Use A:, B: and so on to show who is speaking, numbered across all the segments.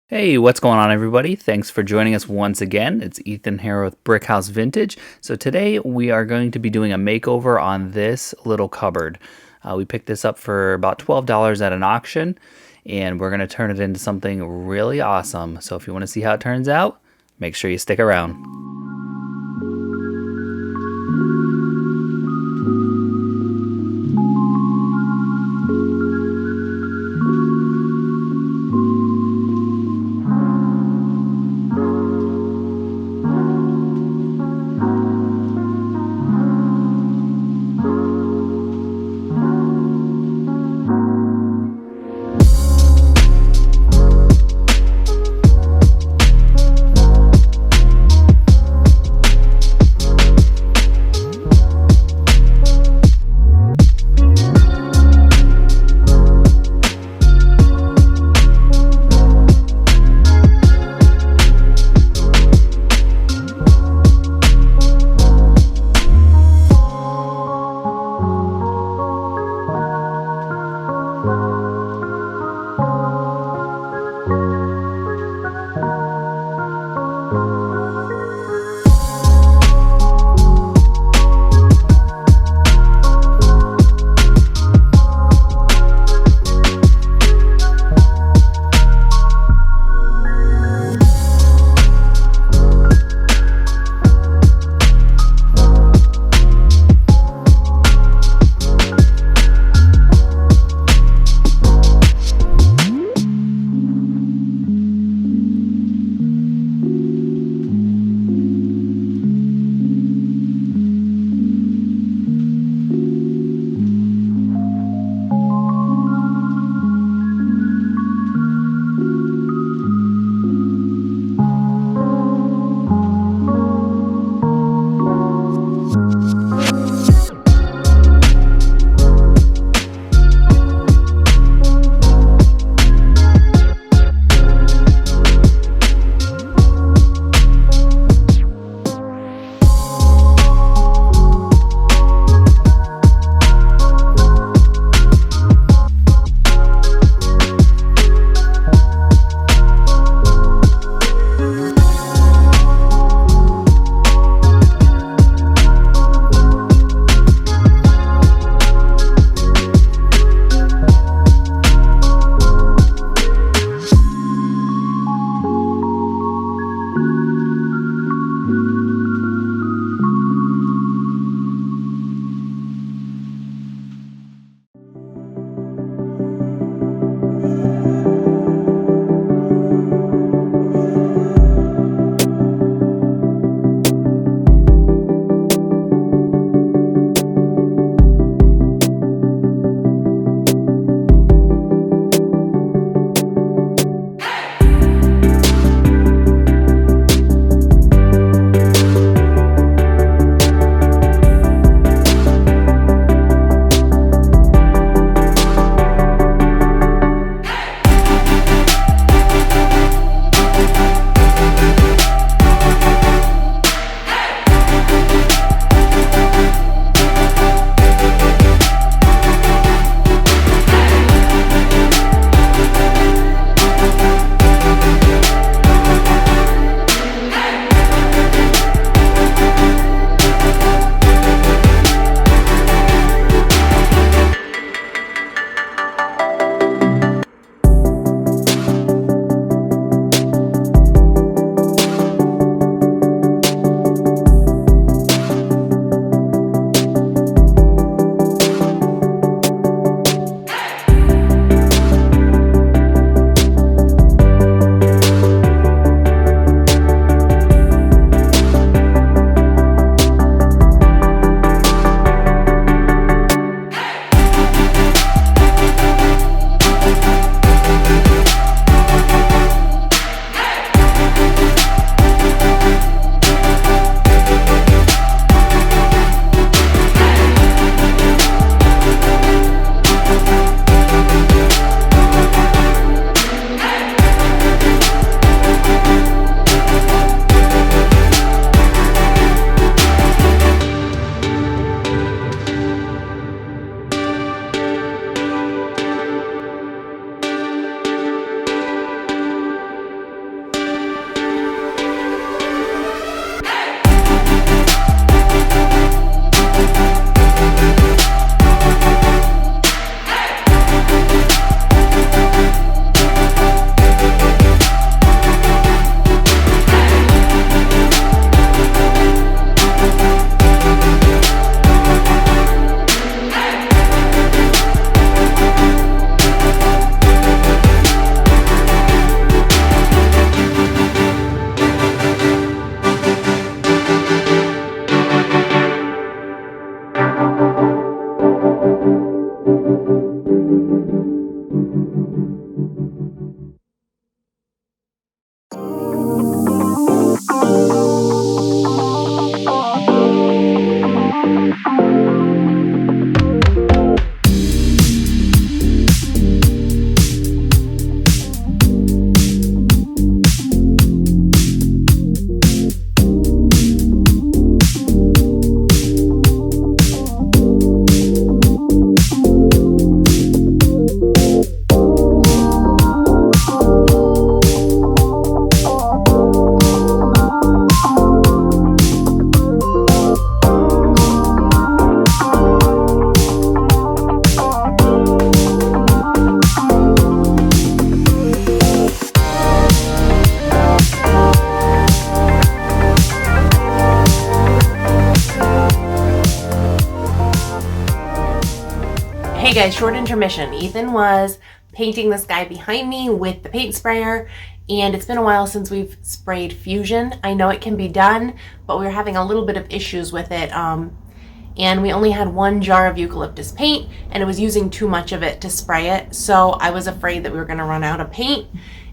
A: Hey, what's going on, everybody? Thanks for joining us once again. It's Ethan here with Brickhouse Vintage. So today we are going to be doing a makeover on this little cupboard. We picked this up for about $12 at an auction, and we're going to turn it into something really awesome. So if you want to see how it turns out, make sure you stick around.
B: guys, short intermission. Ethan was painting this guy behind me with the paint sprayer, and it's been a while since we've sprayed Fusion. I know it can be done, but we were having a little bit of issues with it, and we only had 1 jar of eucalyptus paint, and it was using too much of it to spray it, so I was afraid that we were going to run out of paint,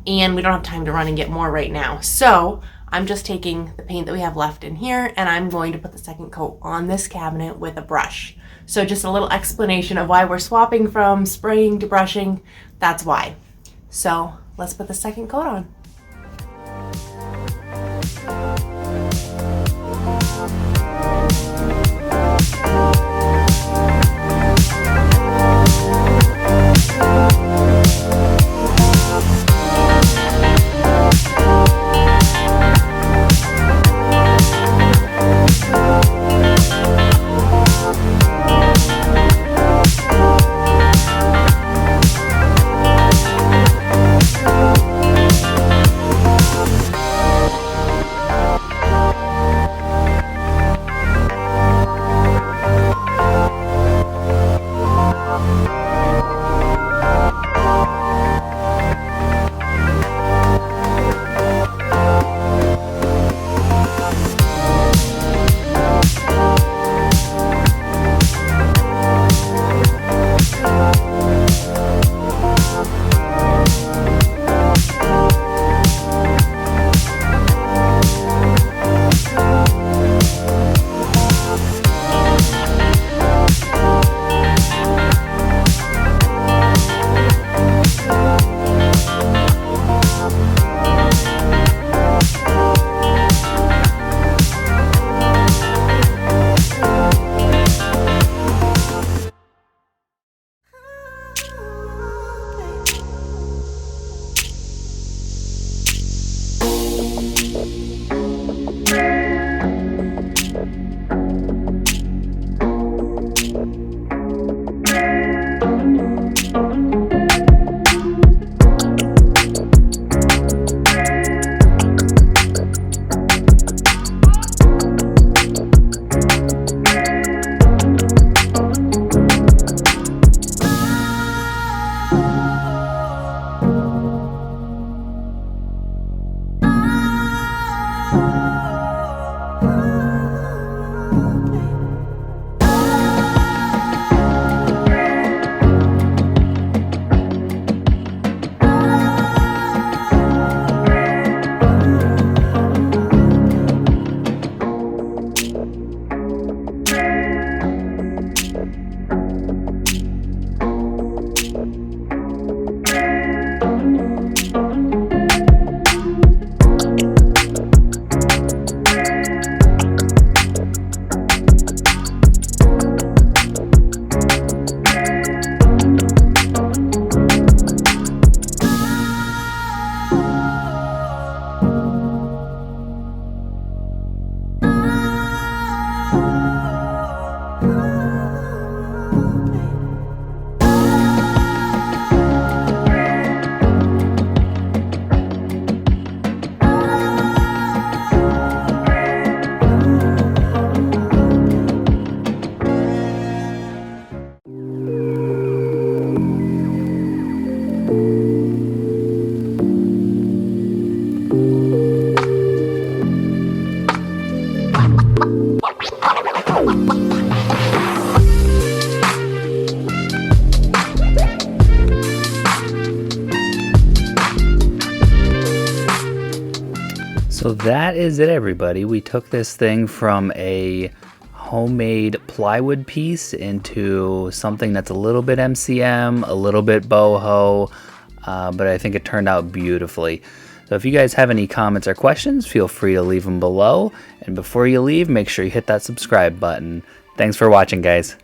B: and we don't have time to run and get more right now. So I'm just taking the paint that we have left in here, and I'm going to put the second coat on this cabinet with a brush. So just a little explanation of why we're swapping from spraying to brushing. That's why. So let's put the second coat on.
A: So that is it, everybody. We took this thing from a homemade plywood piece into something that's a little bit MCM, a little bit boho, but I think it turned out beautifully. So if you guys have any comments or questions, feel free to leave them below. And before you leave, make sure you hit that subscribe button. Thanks for watching, guys.